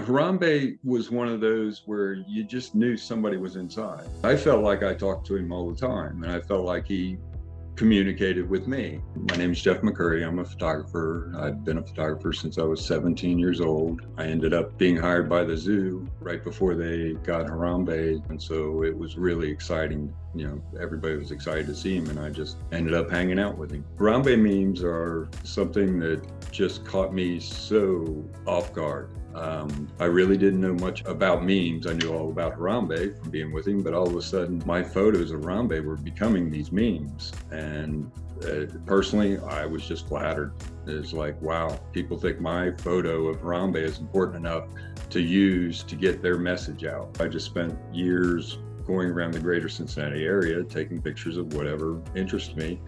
Harambe was one of those where you just knew somebody was inside. I felt like I talked to him all the time, and I felt like he communicated with me. My name is Jeff McCurry. I'm a photographer. I've been a photographer since I was 17 years old. I ended up being hired by the zoo right before they got Harambe, and so it was really exciting. Everybody was excited to see him, and I just ended up hanging out with him. Harambe memes are something that just caught me so off guard. I really didn't know much about memes. I knew all about Harambe from being with him, but all of a sudden my photos of Harambe were becoming these memes. And personally, I was just flattered. It's like, wow, people think my photo of Harambe is important enough to use to get their message out. I just spent years going around the greater Cincinnati area, taking pictures of whatever interests me.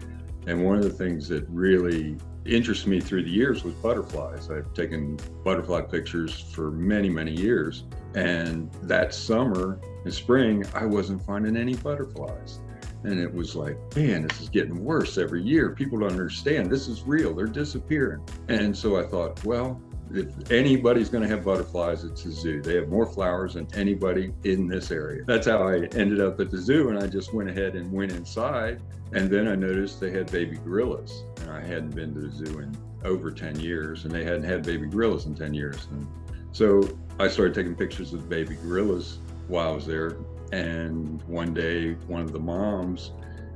And one of the things that really interested me through the years was butterflies. I've taken butterfly pictures for many, many years. And that summer and spring, I wasn't finding any butterflies. And it was like, man, this is getting worse every year. People don't understand. This is real. They're disappearing. And so I thought, well, if anybody's going to have butterflies, it's the zoo. They have more flowers than anybody in this area. That's how I ended up at the zoo, and I just went ahead and went inside. And then I noticed they had baby gorillas, and I hadn't been to the zoo in over 10 years, and they hadn't had baby gorillas in 10 years. And so I started taking pictures of baby gorillas while I was there. And one day, one of the moms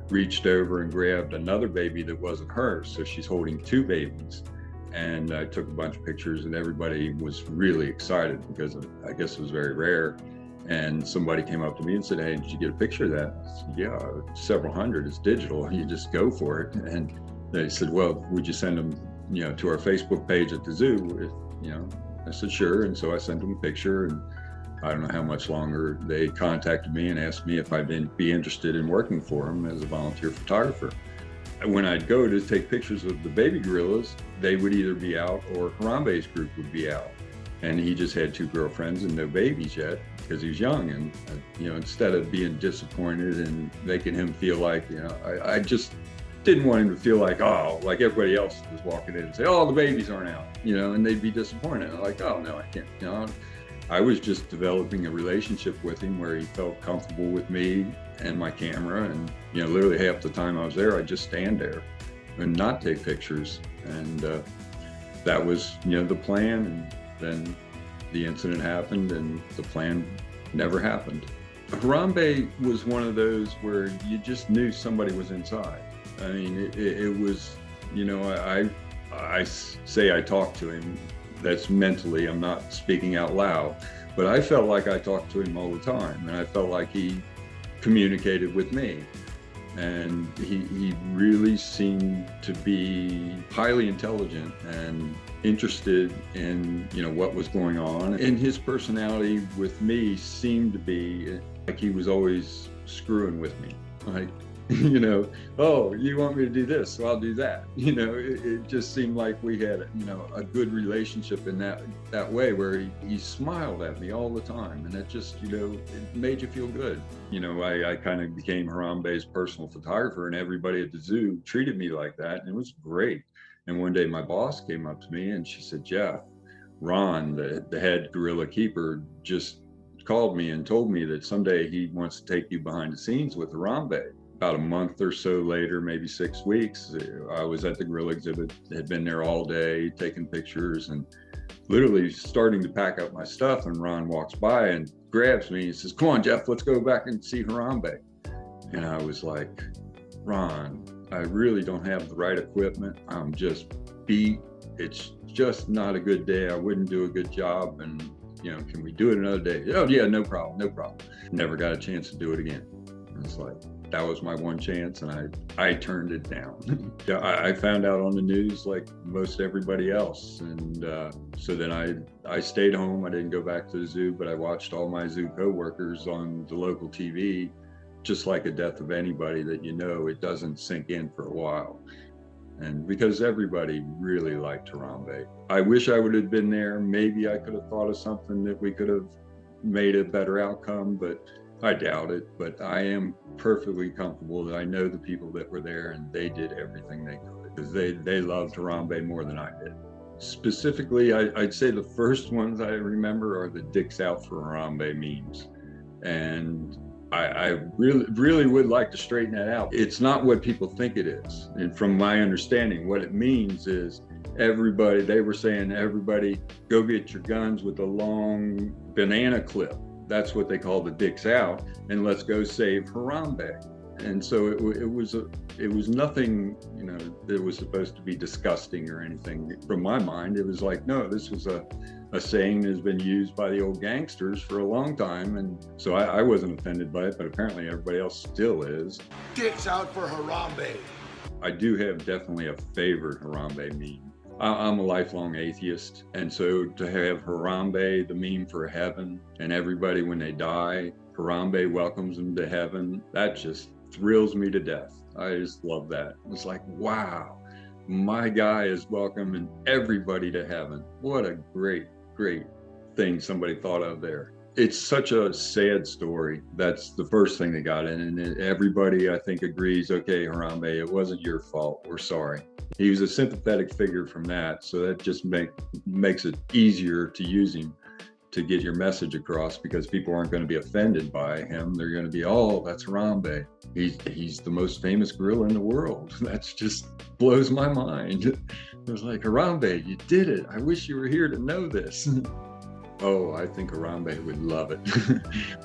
reached over and grabbed another baby that wasn't hers. So she's holding two babies. And I took a bunch of pictures, and everybody was really excited because I guess it was very rare. And somebody came up to me and said, "Hey, did you get a picture of that?" I said, "Yeah, several hundred. It's digital. You just go for it." And they said, "Well, would you send them, to our Facebook page at the zoo?" I said, "Sure." And so I sent them a picture, and I don't know how much longer they contacted me and asked me if I'd be interested in working for them as a volunteer photographer. When I'd go to take pictures of the baby gorillas, they would either be out or Harambe's group would be out. And he just had two girlfriends and no babies yet because he was young. And, instead of being disappointed and making him feel like, I just didn't want him to feel like, oh, like everybody else was walking in and say, "Oh, the babies aren't out," and they'd be disappointed. I'm like, "Oh, no, I can't." I was just developing a relationship with him where he felt comfortable with me and my camera. And, literally half the time I was there, I'd just stand there and not take pictures. And that was, the plan. And then the incident happened and the plan never happened. Harambe was one of those where you just knew somebody was inside. I mean, it was, I say I talked to him. That's mentally, I'm not speaking out loud, but I felt like I talked to him all the time, and I felt like he communicated with me. And he really seemed to be highly intelligent and interested in, what was going on. And his personality with me seemed to be like he was always screwing with me. Like, "Oh, you want me to do this, so I'll do that." It just seemed like we had, a good relationship in that way where he smiled at me all the time. And it just, it made you feel good. I kind of became Harambe's personal photographer, and everybody at the zoo treated me like that. And it was great. And one day my boss came up to me and she said, "Jeff, Ron, the head gorilla keeper, just called me and told me that someday he wants to take you behind the scenes with Harambe." About a month or so later, maybe 6 weeks, I was at the gorilla exhibit, had been there all day, taking pictures and literally starting to pack up my stuff. And Ron walks by and grabs me and says, "Come on, Jeff, let's go back and see Harambe." And I was like, "Ron, I really don't have the right equipment. I'm just beat. It's just not a good day. I wouldn't do a good job. And, can we do it another day?" "Oh, yeah, no problem, no problem." Never got a chance to do it again. And it's like, that was my one chance, and I turned it down. Yeah, I found out on the news like most everybody else. And so then I stayed home. I didn't go back to the zoo, but I watched all my zoo coworkers on the local TV. Just like a death of anybody that it doesn't sink in for a while. And because everybody really liked Harambe. I wish I would have been there. Maybe I could have thought of something that we could have made a better outcome, but I doubt it. But I am perfectly comfortable that I know the people that were there, and they did everything they could because they loved Harambe more than I did. Specifically, I'd say the first ones I remember are the "Dicks Out for Harambe" memes. And I really would like to straighten that out. It's not what people think it is. And from my understanding, what it means is everybody, they were saying, everybody go get your guns with a long banana clip. That's what they call the "Dicks Out, and let's go save Harambe." And so it was nothing, that was supposed to be disgusting or anything. From my mind, it was like, no, this was a saying that has been used by the old gangsters for a long time. And so I wasn't offended by it, but apparently everybody else still is. Dicks out for Harambe. I do have definitely a favorite Harambe meme. I'm a lifelong atheist, and so to have Harambe, the meme for heaven, and everybody when they die, Harambe welcomes them to heaven, that just thrills me to death. I just love that. It's like, wow, my guy is welcoming everybody to heaven. What a great thing somebody thought of there. It's such a sad story. That's the first thing that got in, and everybody, I think, agrees, okay, Harambe, it wasn't your fault, we're sorry. He was a sympathetic figure from that, so that just makes it easier to use him to get your message across, because people aren't going to be offended by him. They're going to be, oh, that's Harambe. He's the most famous gorilla in the world. That's just blows my mind. It was like, Harambe, you did it. I wish you were here to know this. Oh, I think Harambe would love it.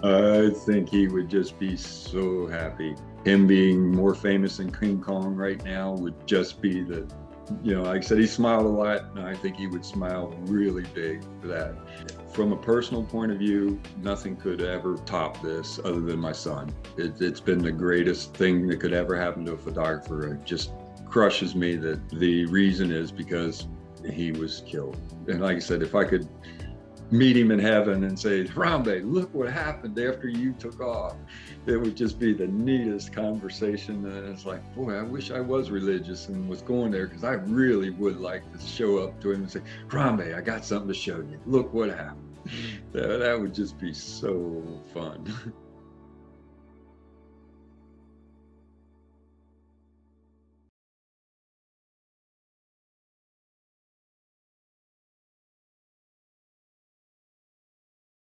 I think he would just be so happy. Him being more famous than King Kong right now would just be the, like I said, he smiled a lot, and I think he would smile really big for that. From a personal point of view, nothing could ever top this other than my son. It's been the greatest thing that could ever happen to a photographer. It just crushes me that the reason is because he was killed. And like I said, if I could meet him in heaven and say, Harambe, look what happened after you took off, it would just be the neatest conversation. And it's like, boy, I wish I was religious and was going there, because I really would like to show up to him and say, Harambe, I got something to show you. Look what happened. That would just be so fun.